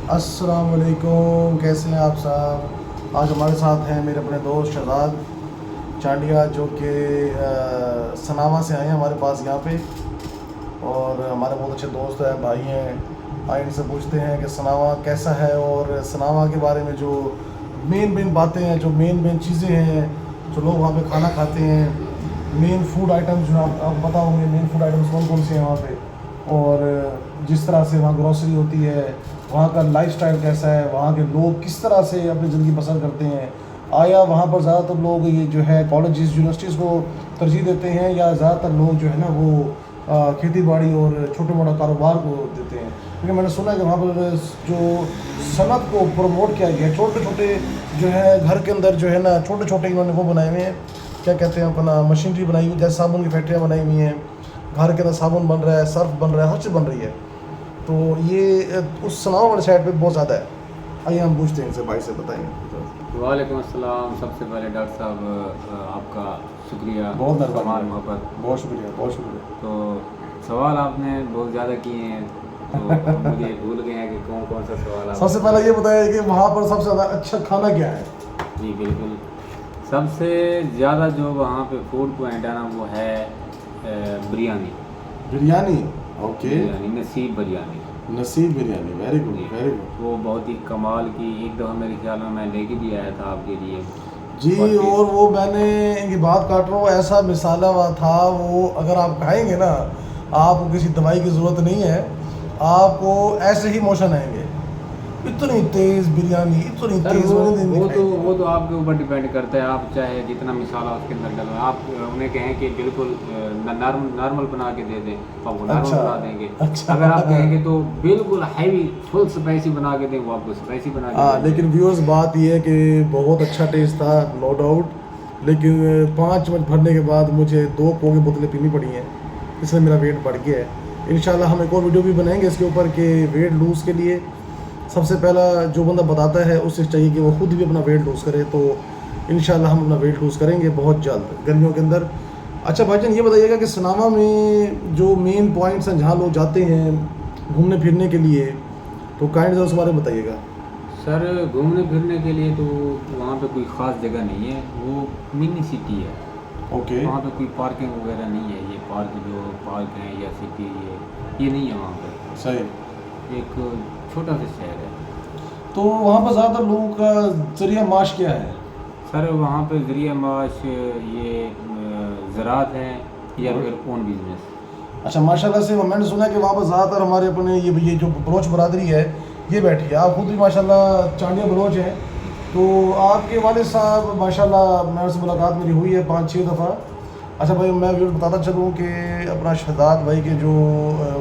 अस्सलाम वालेकुम, कैसे हैं आप साहब। आज हमारे साथ हैं मेरे अपने दोस्त शहजाद चांडिया जो कि सनावा से आए हैं हमारे पास यहाँ पे, और हमारे बहुत अच्छे दोस्त हैं, भाई हैं। आए इनसे पूछते हैं कि सनावा कैसा है और सनावा के बारे में जो मेन बातें हैं, जो मेन चीज़ें हैं, जो लोग वहाँ पे खाना खाते हैं, मेन फूड आइटम्स जो आप पता होंगे मेन फूड आइटम्स कौन कौन से हैं वहाँ पे, और जिस तरह से वहाँ ग्रोसरी होती है, वहाँ का लाइफस्टाइल कैसा है, वहाँ के लोग किस तरह से अपनी ज़िंदगी बसर करते हैं। आया वहाँ पर ज़्यादातर लोग ये जो है कॉलेजेस यूनिवर्सिटीज़ को तरजीह देते हैं, या ज़्यादातर लोग जो है ना वो खेती बाड़ी और छोटे मोटा कारोबार को देते हैं। क्योंकि मैंने सुना है कि वहाँ पर जो सनत को प्रमोट किया गया है, छोटे छोटे जो है घर के अंदर जो है ना छोटे छोटे इन्होंने वो बनाए हुए हैं, क्या कहते हैं अपना, मशीनरी बनाई हुई, जैसे साबुन की फैक्ट्रियाँ बनाई हुई हैं, घर के अंदर साबुन बन रहा है, सर्फ बन रहा है, हर चीज़ बन रही है। तो ये उस सनावा वाले साइड पे बहुत ज़्यादा है। आइए हम पूछते हैं इनसे, भाई से बताएंगे। वालेकुम अस्सलाम। सबसे पहले डॉक्टर साहब आपका शुक्रिया, बहुत सवाल मोहब्बत, बहुत शुक्रिया, बहुत शुक्रिया। तो सवाल आपने बहुत ज़्यादा किए हैं तो मुझे भूल गए हैं कि कौन कौन सा सवाल आप। सबसे पहले ये बताइए कि वहाँ पर सबसे ज़्यादा अच्छा खाना क्या है। जी बिल्कुल, सबसे ज़्यादा जो वहाँ पे फूड पॉइंट है ना वो है बिरयानी। बिरयानी, ओके। बिरयानी, नसीब बिरयानी। नसीब biryani, very good, very good. वो बहुत ही कमाल की, एक दफ़ा मेरे ख्याल में मैं लेके भी आया था आपके लिए जी, और वो मैंने इनकी बात काट रहा हूँ, ऐसा मिसाला हुआ था वो, अगर आप खाएंगे ना आपको किसी दवाई की ज़रूरत नहीं है, आपको ऐसे ही मोशन आएंगे। इतनी तेज़ बिरयानी, इतनी तेज़ वो तो आपके ऊपर डिपेंड करता है। आप चाहे जितना मसाला उसके अंदर डालें, आप उन्हें कहें कि बिल्कुल नॉर्मल बना के दे दें, आपको नॉर्मल बना देंगे। अच्छा। अगर आप कहेंगे तो बिल्कुल हैवी फुल स्पाइसी बना के दें, वो आपको स्पाइसी बना के देंगे। लेकिन व्यूअर्स बात ये है कि बहुत अच्छा टेस्ट था, नो डाउट, लेकिन 5 मिनट भरने के बाद मुझे 2 कोक की बोतलें पीनी पड़ी हैं, इसलिए मेरा वेट बढ़ गया है। इंशाल्लाह हम एक और वीडियो भी बनाएंगे इसके ऊपर कि वेट लूज़ के लिए सबसे पहला जो बंदा बताता है उससे चाहिए कि वो खुद भी अपना वेट लूज़ करे। तो इंशाल्लाह हम अपना वेट लूज़ करेंगे बहुत जल्द गर्मियों के अंदर। अच्छा भाईजान, ये बताइएगा कि सनावा में जो मेन पॉइंट्स हैं जहाँ लोग जाते हैं घूमने फिरने के लिए, तो काइंड उसके बारे में बताइएगा। सर घूमने फिरने के लिए तो वहाँ पे कोई ख़ास जगह नहीं है, वो मिनी सिटी है। ओके। वहाँ पे कोई पार्किंग वगैरह नहीं है। ये पार्क हैं या सिटी ये नहीं है वहाँ पे। सही। एक छोटा सा शहर है। तो वहाँ पर ज़्यादातर लोगों का ज़रिया माश क्या है? सर वहाँ पे ज़रिया माश ये ज़राअत है या फिर ओन बिजनेस। अच्छा, माशाल्लाह से मैंने सुना है कि वहाँ पर ज़्यादातर हमारे अपने ये जो बलोच बरादरी है ये बैठी है। आप खुद भी माशाल्लाह चांडिया बलोच हैं, तो आपके वालिद साहब माशाल्लाह मेरे से मुलाकात मेरी हुई है 5-6 दफ़ा। अच्छा भाई, मैं भी बताता चलूँ कि अपना शहजाद भाई के जो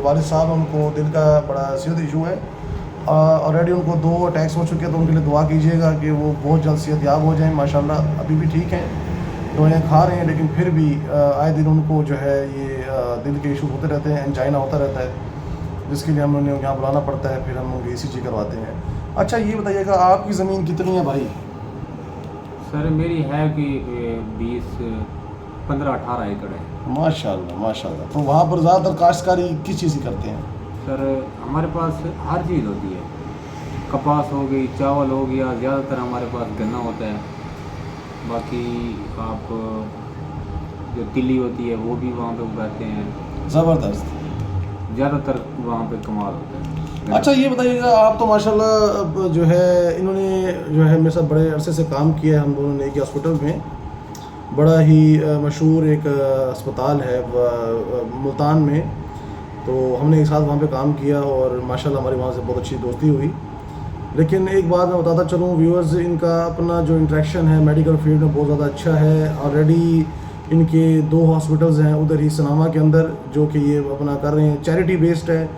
वालिद साहब हैं उनको दिल का बड़ा सेहत इशू है, ऑलरेडी उनको 2 अटैक्स हो चुके हैं, तो उनके लिए दुआ कीजिएगा कि वो बहुत जल्द सेहतयाब हो जाएं। माशाल्लाह अभी भी ठीक हैं, दवाइयाँ खा रहे हैं, लेकिन फिर भी आए दिन उनको जो है ये दिल के इशू होते रहते हैं, एंजाइना होता रहता है, जिसके लिए हम उन्हें यहाँ बुलाना पड़ता है, फिर हम उनकी ECG करवाते हैं। अच्छा ये बताइएगा आपकी ज़मीन कितनी है भाई? सर मेरी है कि 15-18 एकड़ है। माशाल्लाह माशाल्लाह। तो वहाँ पर ज़्यादातर काश्तकारी किस चीज़ की करते हैं? सर हमारे पास हर चीज़ होती है, कपास हो गई, चावल हो गया, ज़्यादातर हमारे पास गन्ना होता है। बाकी आप जो तिल्ली होती है वो भी वहाँ पे उगाते हैं। ज़बरदस्त। ज़्यादातर वहाँ पे कमाल होता है। अच्छा ये बताइएगा, आप तो माशाल्लाह जो है इन्होंने जो है मेरे साथ बड़े अरसे से काम किया है, हम दोनों ने एक हॉस्पिटल में, बड़ा ही मशहूर एक अस्पताल है मुल्तान में, तो हमने एक साथ वहाँ पे काम किया और माशाल्लाह हमारी वहाँ से बहुत अच्छी दोस्ती हुई। लेकिन एक बात मैं बताता चलूँ व्यूअर्स, इनका अपना जो इंटरेक्शन है मेडिकल फील्ड में बहुत ज़्यादा अच्छा है। ऑलरेडी इनके 2 हॉस्पिटल्स हैं उधर ही सनामा के अंदर, जो कि ये अपना कर रहे हैं, चैरिटी बेस्ड है।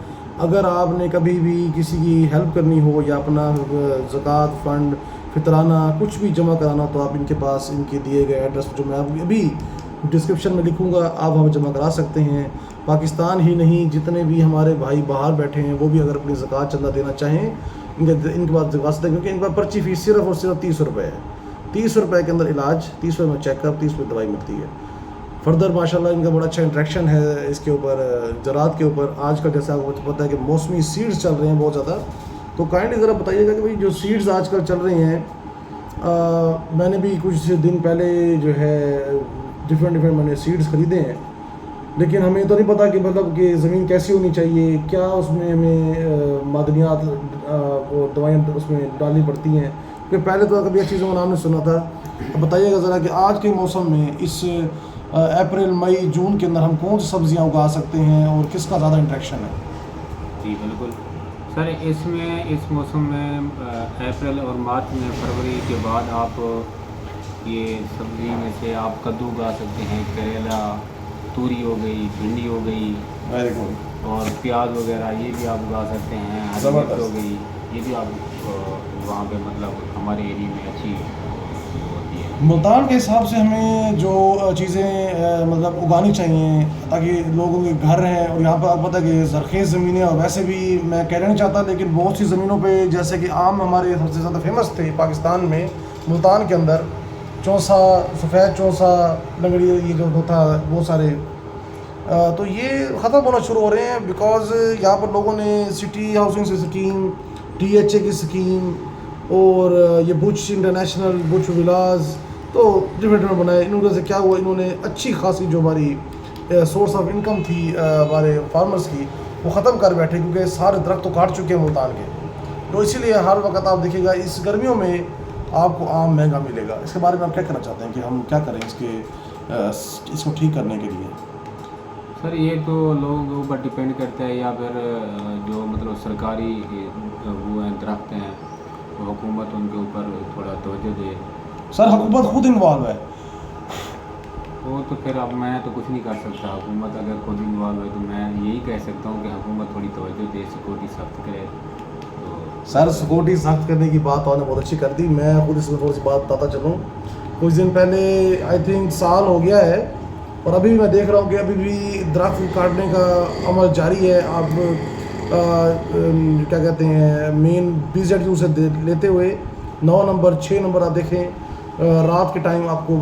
अगर आपने कभी भी किसी की हेल्प करनी हो या अपना ज़कात फ़ंड फितराना कुछ भी जमा कराना, तो आप इनके पास इनके दिए गए एड्रेस जो मैं अभी डिस्क्रिप्शन में लिखूँगा, आप वहाँ जमा करा सकते हैं। पाकिस्तान ही नहीं, जितने भी हमारे भाई बाहर बैठे हैं वो भी अगर अपनी ज़कात चंदा देना चाहें, इनके पास दिखा सकते हैं, क्योंकि इनके पास पर्ची फ़ीस सिर्फ और सिर्फ 30 रुपये है। 30 रुपये के अंदर इलाज, 30 रुपये में चेकअप, 30 रुपये दवाई मिलती है। फर्दर माशाल्लाह इनका बड़ा अच्छा इंट्रैक्शन है इसके ऊपर, ज़राअत के ऊपर। आजकल जैसे आपको पता है कि मौसमी सीड्स चल रहे हैं बहुत ज़्यादा, तो काइंडली ज़रा बताइएगा कि भाई जो सीड्स आजकल चल रही हैं, मैंने भी कुछ दिन पहले जो है डिफरेंट मैंने सीड्स ख़रीदे हैं, लेकिन हमें तो नहीं पता कि मतलब कि ज़मीन कैसी होनी चाहिए, क्या उसमें हमें मादनियात और दवाइयाँ उसमें डालनी पड़ती हैं, क्योंकि पहले तो कभी चीज़ों का नाम नहीं सुना था। तो बताइएगा ज़रा कि आज के मौसम में इस अप्रैल मई जून के अंदर हम कौन सी सब्ज़ियाँ उगा सकते हैं और किसका ज़्यादा इंट्रैक्शन है? जी बिल्कुल सर, इसमें इस मौसम में अप्रैल और मार्च में फरवरी के बाद आप ये सब्ज़ी में से आप कद्दू उगा सकते हैं, करेला, तूरी हो गई, भिंडी हो गई, वेरी गुड। और प्याज वगैरह ये भी आप उगा सकते हैं, हरी मिर्च ज़बरदस्त। हो गई, ये भी आप वहाँ पे मतलब हमारे एरिया में अच्छी होती है। मुल्तान के हिसाब से हमें जो चीज़ें मतलब उगानी चाहिए ताकि लोगों के घर हैं, और यहाँ पर आपको पता है कि ज़रख़ेज़ ज़मीनें, और वैसे भी मैं कहना नहीं चाहता लेकिन बहुत सी ज़मीनों पे जैसे कि आम हमारे सबसे ज़्यादा फेमस थे पाकिस्तान में, मुल्तान के अंदर चौसा, सफ़ेद चौसा, लंगड़ी, ये जो होता वो सारे तो ये ख़त्म होना शुरू हो रहे हैं बिकॉज़ यहाँ पर लोगों ने सिटी हाउसिंग से स्कीम, THA की स्कीम, और ये बुच इंटरनेशनल, बुच विलास, तो डिफरेंट बनाए। इन वजह से क्या हुआ, इन्होंने अच्छी खासी जो हमारी सोर्स ऑफ इनकम थी हमारे फार्मर्स की, वो ख़त्म कर बैठे, क्योंकि सारे दरख्त तो काट चुके हैं मुल्तान के। तो इसीलिए हर वक्त आप देखिएगा इस गर्मियों में आपको आम महंगा मिलेगा। इसके बारे में आप क्या कहना चाहते हैं कि हम क्या करें इसको ठीक करने के लिए? सर ये तो लोगों के ऊपर डिपेंड करता है, या फिर जो मतलब सरकारी वो हैं दरख्त हैं, तो हुकूमत उनके ऊपर थोड़ा तवज्जो दे। सर हुकूमत खुद इन्वॉल्व है। वो तो फिर अब मैं तो कुछ नहीं कर सकता, हुकूमत अगर खुद इन्वॉल्व है तो मैं यही कह सकता हूँ कि हुकूमत थोड़ी तवज्जो दे, सिक्योरिटी सख्त करे। तो सर सिक्योरिटी सख्त करने की बात आपने बहुत अच्छी कर दी। मैं खुद इसमें थोड़ी सी बात बताता चलूँ। कुछ दिन पहले आई थिंक साल हो गया है, और अभी भी मैं देख रहा हूँ कि अभी भी दरख्त काटने का अमल जारी है। आप क्या कहते हैं, मेन BZU से लेते हुए 9 नंबर 6 नंबर आप देखें, रात के टाइम आपको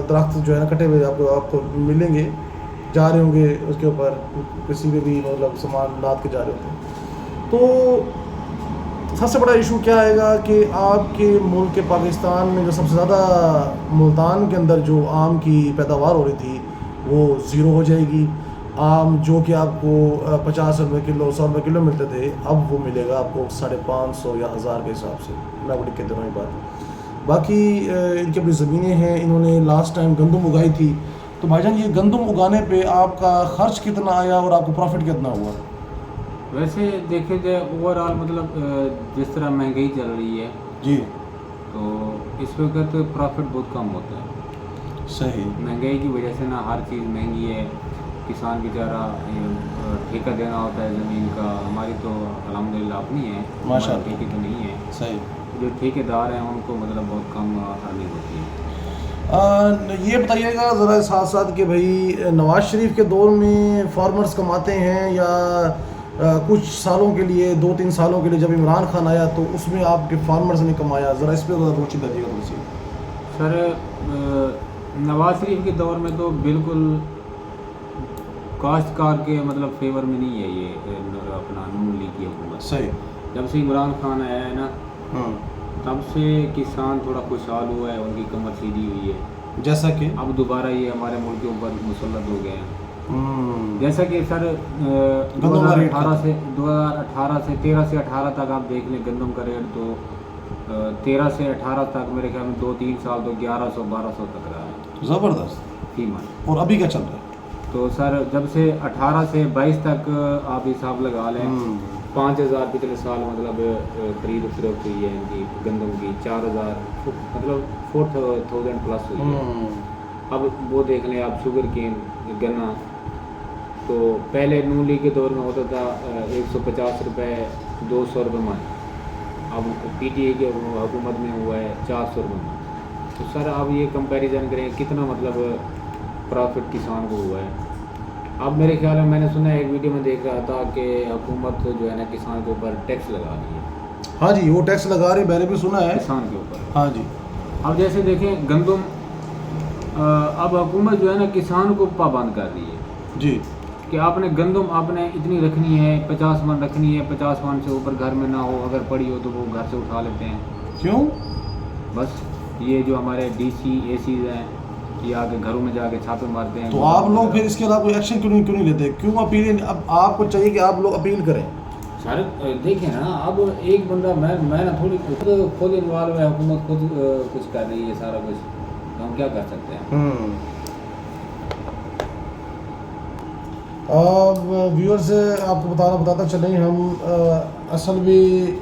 दरख्त जो है ना कटे हुए आपको मिलेंगे, जा रहे होंगे उसके ऊपर, किसी पे भी मतलब सामान लाद के जा रहे होते हैं। तो सबसे बड़ा इशू क्या आएगा कि आपके मुल्क के पाकिस्तान में जो सबसे ज़्यादा मुल्तान के अंदर जो आम की पैदावार हो रही थी वो ज़ीरो हो जाएगी। आम जो कि आपको 50 रुपये किलो, 100 रुपये किलो मिलते थे, अब वो मिलेगा आपको 550 या 1000 के हिसाब से। मैं बड़ी कहते रहा हूँ बात। बाकी इनकी अपनी ज़मीनें हैं, इन्होंने लास्ट टाइम गंदम उगाई थी। तो भाईजान ये गंदम उगाने पे आपका ख़र्च कितना आया और आपको प्रॉफिट कितना हुआ? वैसे देखे जाए ओवरऑल मतलब जिस तरह महंगाई चल रही है जी, तो इस वक्त प्रॉफिट बहुत कम होता है। सही। महंगाई की वजह से ना हर चीज़ महंगी है, किसान बेचारा ठेका देना होता है ज़मीन का। हमारी तो अल्हम्दुलिल्लाह अपनी है, माशाअल्लाह। ठेके तो नहीं है। सही। जो ठेकेदार हैं उनको मतलब बहुत कम अर्निंग होती है। ये बताइएगा ज़रा साथ साथ कि भाई नवाज़ शरीफ के दौर में फार्मर्स कमाते हैं या कुछ सालों के लिए, 2-3 सालों के लिए जब इमरान खान आया तो उसमें आपके फार्मर्स ने कमाया, ज़रा इस पर ज़रा रोशनी डालिएगा थोड़ी सी। सर नवाज शरीफ के दौर में तो बिल्कुल काश्तकार के मतलब फेवर में नहीं है ये अपना नून लीग की हुकूमत। सही। जब से इमरान खान आया है ना, हाँ। तब से किसान थोड़ा खुशहाल हुआ है, उनकी कमर सीधी हुई है। जैसा कि अब दोबारा ये हमारे मुल्क के ऊपर मुसल्लत हो गए हैं। जैसा कि सर 2018 से 13 से 18 तक आप देख लें, गंदम का रेट तो 13 से 18 तक मेरे ख्याल में 2-3 साल तो 1100-1200 तक रहा है ज़बरदस्त। कीमत। और अभी क्या चल रहा है? तो सर जब से 18 से 22 तक आप हिसाब लगा लें, 5000 पिछले साल मतलब खरीद फरोख्त हुई है इनकी गंदम की, 4000 मतलब 4000 प्लस हुई है। अब वो देख लें आप, शुगर केन गन्ना तो पहले नून लीग के दौर में होता था 150 रुपये 200 रुपये मन, अब PTA के हुकूमत में हुआ है 400 रुपये मन। तो सर अब ये कंपैरिजन करें कितना मतलब प्रॉफिट किसान को हुआ है। अब मेरे ख्याल में मैंने सुना है, एक वीडियो में देख रहा था कि हुकूमत जो है ना किसान के ऊपर टैक्स लगा रही है। हाँ जी, वो टैक्स लगा रही, मैंने भी सुना है किसान के ऊपर। हाँ जी। अब जैसे देखें गंदम, अब हुकूमत जो है ना किसान को पाबंद कर रही है जी कि आपने गंदम आपने इतनी रखनी है, 50 मन रखनी है, 50 मन से ऊपर घर में ना हो, अगर पड़ी हो तो वो घर से उठा लेते हैं। क्यों? बस ये जो हमारे डीसी एसीज हैं ये आके घरों में जाके छापे मारते हैं। तो आप लोग फिर इसके अलावा कोई एक्शन क्यों नहीं लेते? क्यों अपील? अब आपको चाहिए कि आप लोग अपील करें। सर देखिए ना, अब एक बंदा मैं ना थोड़ी खुद इन्वॉल्व है, हुकूमत खुद कुछ कर रही है सारा कुछ, तो हम क्या कर सकते हैं? अब व्यूअर्स आपको बताता चलें हम असल में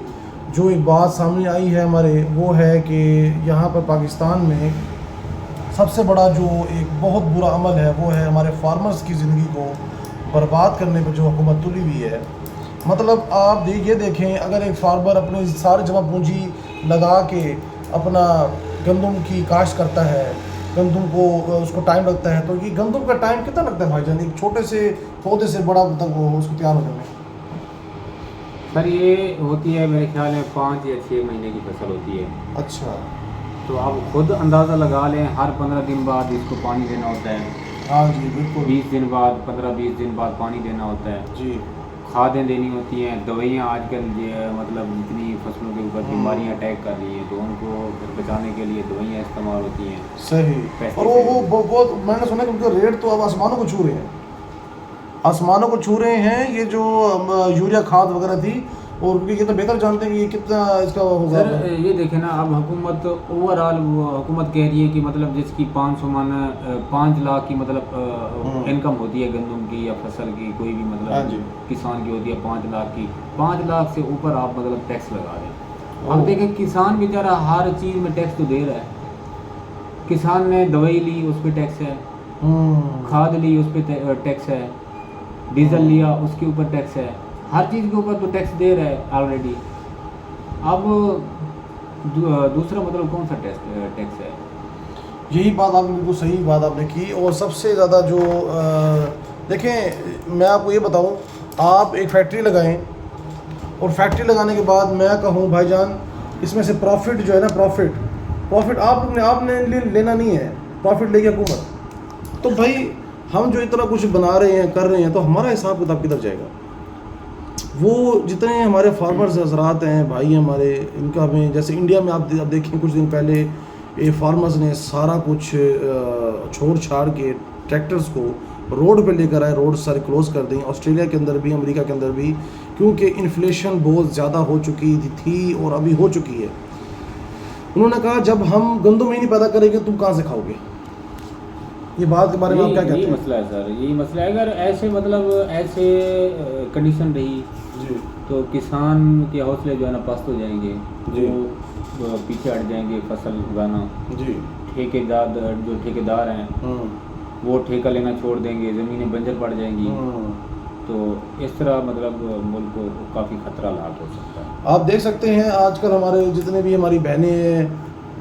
जो एक बात सामने आई है हमारे, वो है कि यहाँ पर पाकिस्तान में सबसे बड़ा जो एक बहुत बुरा अमल है वो है हमारे फार्मर्स की ज़िंदगी को बर्बाद करने पर जो हुकूमत तुली हुई है। मतलब आप ये देखें, अगर एक फार्मर अपनी सारी जमा पूंजी लगा के अपना गंदम की काश्त करता है, गंदम को उसको टाइम लगता है, तो ये गंदम का टाइम कितना लगता है भाईजान, एक छोटे से पौधे से बड़ा तक वो उसको तैयार होने में? सर ये होती है मेरे ख्याल में 5 या 6 महीने की फसल होती है। अच्छा। तो आप खुद अंदाज़ा लगा लें, हर 15 दिन बाद इसको पानी देना होता है। हाँ जी बिल्कुल। 20 दिन बाद, 15-20 दिन बाद पानी देना होता है जी। खादें देनी होती हैं, दवाइयाँ आजकल मतलब जितनी फसलों के ऊपर बीमारियाँ अटैक कर रही हैं तो उनको बचाने के लिए दवाइयाँ इस्तेमाल होती हैं। सही। और वो मैंने सुना कि उनका रेट तो अब आसमानों को छू रहे हैं, आसमानों को छू रहे हैं। ये जो यूरिया खाद वगैरह थी, और क्योंकि ये तो बेहतर जानते हैं कि ये कितना इसका होगा। सर ये देखें ना, अब हुकूमत ओवरऑल हुकूमत कह रही है कि मतलब जिसकी 500 मन 5 लाख की मतलब इनकम होती है गंदम की या फसल की, कोई भी मतलब किसान की होती है 5 लाख की, 5 लाख से ऊपर आप मतलब टैक्स लगा दें। अब देखें किसान बेचारा हर चीज़ में टैक्स तो दे रहा है। किसान ने दवाई ली उस पर टैक्स है, खाद ली उस पर टैक्स है, डीजल लिया उसके ऊपर टैक्स है, हर चीज़ के ऊपर तो टैक्स दे रहा है ऑलरेडी। अब दूसरा मतलब कौन सा टैक्स है? यही बात आपने बिल्कुल सही बात आपने की। और सबसे ज़्यादा जो देखें, मैं आपको ये बताऊं, आप एक फैक्ट्री लगाएं और फैक्ट्री लगाने के बाद मैं कहूं भाईजान इसमें से प्रॉफिट जो है ना, प्रॉफिट आपने लेना नहीं है, प्रॉफिट लेगी हुकूमत। तो भाई हम जो इतना कुछ बना रहे हैं कर रहे हैं, तो हमारा हिसाब किताब किधर जाएगा? वो जितने हमारे फार्मर्स हजरात हैं भाई हमारे, इनका में जैसे इंडिया में आप देखें कुछ दिन पहले ये फार्मर्स ने सारा कुछ छोड़ छाड़ के ट्रैक्टर्स को रोड पे लेकर आए, रोड सारे क्लोज़ कर दी। ऑस्ट्रेलिया के अंदर भी, अमेरिका के अंदर भी, क्योंकि इन्फ्लेशन बहुत ज़्यादा हो चुकी थी और अभी हो चुकी है। उन्होंने कहा जब हम गंदम ही नहीं पैदा करेंगे तुम कहाँ से खाओगे? ये बात के बारे में आप क्या कहते हैं? यही मसला है सर, यही मसला है। अगर ऐसे मतलब ऐसे कंडीशन रही जी, तो किसान के हौसले जो है ना पस्त हो जाएंगे, जो पीछे हट जाएंगे फसल उगाना। जी। ठेकेदार हैं वो ठेका लेना छोड़ देंगे, ज़मीनें बंजर पड़ जाएंगी। तो इस तरह मतलब मुल्क को काफ़ी खतरा लाक हो सकता है। आप देख सकते हैं आजकल हमारे जितने भी हमारी बहनें हैं,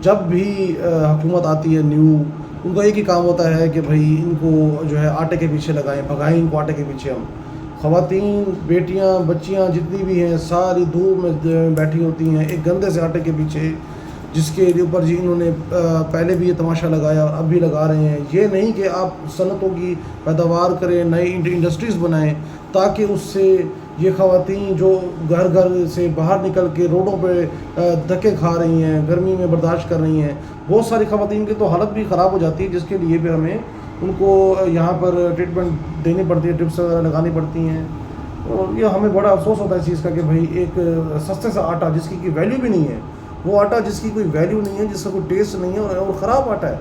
जब भी हुकूमत आती है न्यू, उनका एक ही काम होता है कि भाई इनको जो है आटे के पीछे लगाएं, भगाएं इनको आटे के पीछे। हम ख़वातीन, बेटियां, बच्चियां जितनी भी हैं सारी धूप में बैठी होती हैं एक गंदे से आटे के पीछे, जिसके ऊपर जी इन्होंने पहले भी ये तमाशा लगाया और अब भी लगा रहे हैं। ये नहीं कि आप सनतों की पैदावार करें, नई इंडस्ट्रीज़ बनाएं, ताकि उससे ये ख़वातीन जो घर घर से बाहर निकल के रोडों पे धक्के खा रही हैं, गर्मी में बर्दाश्त कर रही हैं, बहुत सारी ख़वातीन की तो हालत भी ख़राब हो जाती है, जिसके लिए फिर हमें उनको यहाँ पर ट्रीटमेंट देनी पड़ती है, ड्रिप्स वगैरह लगानी पड़ती हैं। और ये हमें बड़ा अफसोस होता है इस चीज़ का कि भाई एक सस्ते सा आटा जिसकी कोई वैल्यू भी नहीं है, वो आटा जिसकी कोई वैल्यू नहीं है, जिसका कोई टेस्ट नहीं है और ख़राब आटा है,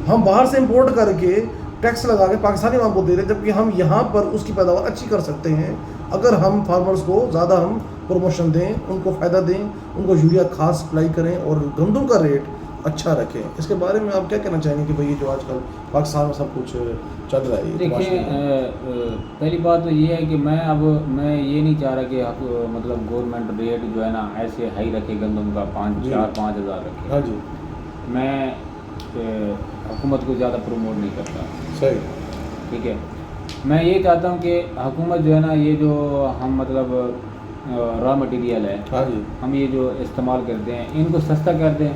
हम बाहर से इंपोर्ट करके टैक्स लगा के पाकिस्तानी आवाम को दे रहे हैं, जबकि हम यहाँ पर उसकी पैदावार अच्छी कर सकते हैं अगर हम फार्मर्स को ज़्यादा हम प्रमोशन दें, उनको फ़ायदा दें, उनको यूरिया खाद सप्लाई करें और गंदम का रेट अच्छा रखें। इसके बारे में आप क्या कहना चाहेंगे कि भाई जो आजकल पाकिस्तान में सब कुछ चल रहा है? देखिए पहली बात तो ये है कि मैं ये नहीं चाह रहा कि मतलब गवर्नमेंट रेट जो है ना ऐसे हाई रखे गंदम का 5-4-5 हज़ार रखे। हाँ जी। मैं हुकूमत को ज़्यादा प्रमोट नहीं करता। सही, ठीक है। मैं ये चाहता हूँ कि हुकूमत जो है ना, ये जो हम मतलब रॉ मटेरियल है, हाँ जी, हम ये जो इस्तेमाल करते हैं इनको सस्ता कर दें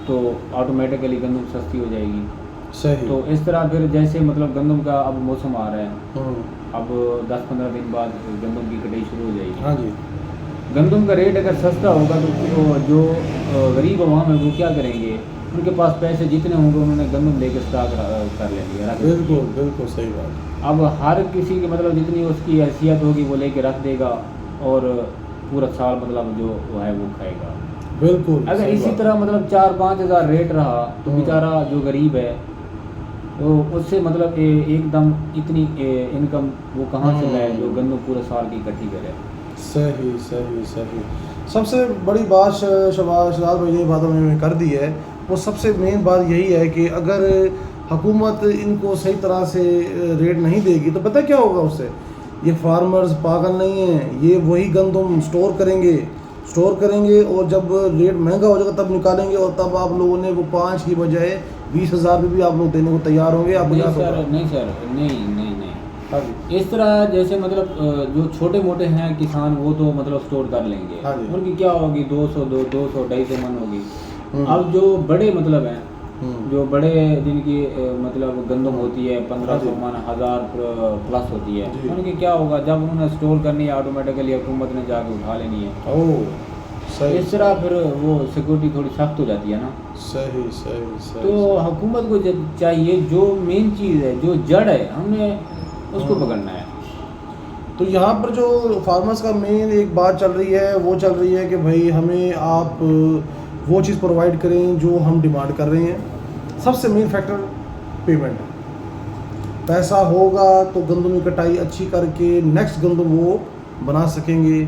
तो ऑटोमेटिकली गंदम सस्ती हो जाएगी। सही। तो इस तरह फिर जैसे मतलब गंदम का अब मौसम आ रहा है अब 10-15 दिन बाद गंदम की कटाई शुरू हो जाएगी। हाँ जी। गंदम का रेट अगर सस्ता होगा तो जो गरीब अवाम है वो क्या करेंगे, उनके पास पैसे जितने होंगे उन्होंने गंदम लेकर स्टॉक कर लेंगे, रख लेंगे। बिल्कुल बिल्कुल सही बात। अब हर किसी की मतलब जितनी उसकी हैसियत होगी वो लेके रख देगा और पूरा साल मतलब जो है वो खाएगा। बिल्कुल अगर सही इसी बात। तरह मतलब 4-5 हज़ार रेट रहा तो बेचारा जो गरीब है तो उससे मतलब एकदम इतनी इनकम वो कहाँ से लाए जो गंदम पूरे साल की इकट्ठी करे। सही सही सही। सबसे बड़ी बात शहबाज भाई ने बात में कर दी है, वो सबसे मेन बात यही है कि अगर हुकूमत इनको सही तरह से रेट नहीं देगी तो पता क्या होगा उससे, ये फार्मर्स पागल नहीं हैं, ये वही गंदम स्टोर करेंगे और जब रेट महंगा हो जाएगा तब निकालेंगे और तब आप लोगों ने वो 5 की बजाय 20,000 भी आप लोग देने को तैयार होंगे। आप नहीं सर, नहीं हाँ जी। इस तरह जैसे मतलब जो छोटे मोटे हैं किसान वो तो मतलब स्टोर कर लेंगे, हाँ जी। उनकी क्या होगी 200-250 मन होगी। अब जो बड़े मतलब हैं जो बड़े जिनकी मतलब गंदम होती है 1500 मन 1000 प्लस होती है, उनकी क्या होगा जब उन्होंने स्टोर करनी है ऑटोमेटिकली हुकूमत ने जाके उठा लेनी है। ओह सही। इस तरह फिर वो सिक्योरिटी थोड़ी सख्त हो जाती है ना। सही सही सही। तो हुकूमत को चाहिए जो मेन चीज़ है जो जड़ है हमने उसको पकड़ना है। तो यहाँ पर जो फार्मर्स का मेन एक बात चल रही है वो चल रही है कि भाई हमें आप वो चीज़ प्रोवाइड करें जो हम डिमांड कर रहे हैं। सबसे मेन फैक्टर पेमेंट है। पैसा होगा तो गंदम की कटाई अच्छी करके नेक्स्ट गंदम वो बना सकेंगे।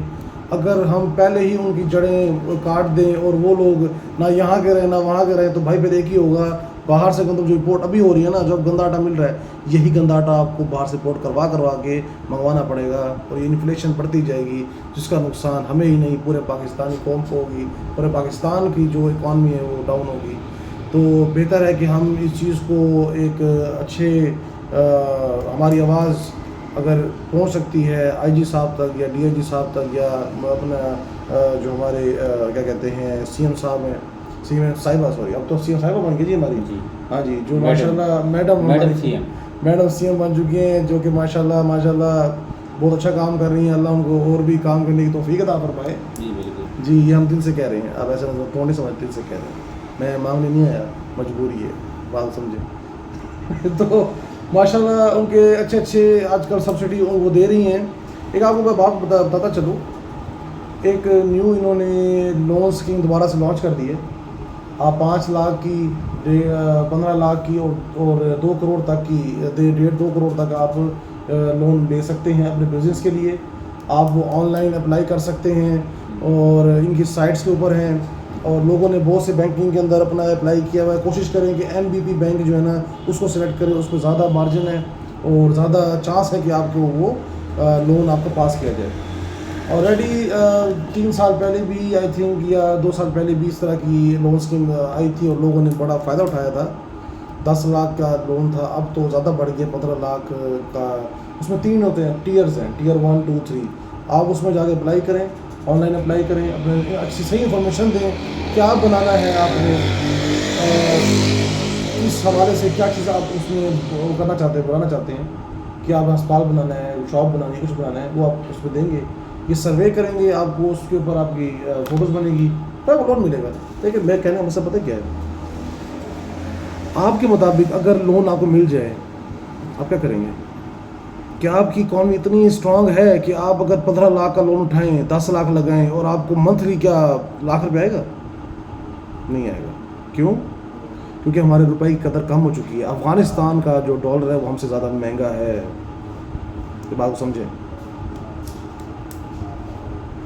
अगर हम पहले ही उनकी जड़ें काट दें और वो लोग ना यहाँ के रहे ना वहाँ के रहे तो भाई फिर एक ही होगा, बाहर से गंदम जो इम्पोर्ट अभी हो रही है ना, जब गंदा आटा मिल रहा है यही गंदा आटा आपको बाहर से इम्पोर्ट करवा के मंगवाना पड़ेगा और ये इन्फ्लेशन बढ़ती जाएगी जिसका नुकसान हमें ही नहीं पूरे पाकिस्तानी कौम को होगी, पूरे पाकिस्तान की जो इकॉनमी है वो डाउन होगी। तो बेहतर है कि हम इस चीज़ को एक अच्छे हमारी आवाज़ अगर पहुंच सकती है आईजी साहब तक या डीआईजी साहब तक या अपना जो हमारे क्या कहते हैं सीएम साहब हैं, सीएम साहिबा, सॉरी अब तो सीएम साहिबा बन गई जी हमारी जी। हाँ जी, जो माशाल्लाह मैडम सीएम बन चुकी हैं जो कि माशाल्लाह बहुत अच्छा काम कर रही हैं। अल्लाह उनको और भी काम करने की तौफीक अता फरमाए। जी बिल्कुल जी, ये हम दिल से कह रहे हैं, आप ऐसा मतलब तो नहीं समझ, दिल से कह रहे हैं, मैं मांगने नहीं आया, मजबूरी है, बात समझे। तो माशाल्लाह उनके अच्छे आजकल सब्सिडी वो दे रही हैं। एक आपको मैं बात बताता चलूँ, एक न्यू इन्होंने लोन स्कीम दोबारा से लॉन्च कर दी है। आप 5 लाख की 15 लाख की और 2 करोड़ तक की 1.5-2 करोड़ तक आप लोन ले सकते हैं अपने बिज़नेस के लिए। आप वो ऑनलाइन अप्लाई कर सकते हैं और इनकी साइट्स के ऊपर हैं और लोगों ने बहुत से बैंकिंग के अंदर अपना अप्लाई किया हुआ है। कोशिश करें कि NBP बैंक जो है ना उसको सिलेक्ट करें, उस पर ज़्यादा मार्जिन है और ज़्यादा चांस है कि आपको वो लोन आपको पास किया जाए। ऑलरेडी 3 साल पहले भी आई थिंक या 2 साल पहले भी इस तरह की लोन स्कीम आई थी और लोगों ने बड़ा फ़ायदा उठाया था। 10 लाख का लोन था, अब तो ज़्यादा बढ़ गया 15 लाख का। उसमें 3 होते हैं, टीयर्स हैं, टीयर 1, 2, 3। आप उसमें जाके अप्लाई करें, ऑनलाइन अप्लाई करें, अपने अच्छी सही इन्फॉर्मेशन दें क्या बनाना है आपने, इस हवाले से क्या चीज़ आप उसमें करना चाहते हैं, बनाना चाहते हैं कि आप अस्पताल बनाना है, शॉप बनानी है, कुछ बनाना है, वो आप उसमें देंगे। ये सर्वे करेंगे, आपको उसके ऊपर आपकी फ़ोटोज़ बनेगी तो आपको लोन मिलेगा। लेकिन मैं कहने का मतलब पता क्या है, आपके मुताबिक अगर लोन आपको मिल जाए आप क्या करेंगे? क्या आपकी इकॉनमी इतनी स्ट्रांग है कि आप अगर 15 लाख का लोन उठाएं, 10 लाख लगाएं और आपको मंथली क्या लाख रुपये आएगा? नहीं आएगा। क्यों? क्योंकि हमारे रुपए की कदर कम हो चुकी है। अफ़गानिस्तान का जो डॉलर है वो हमसे ज़्यादा महंगा है। ये बात को समझें।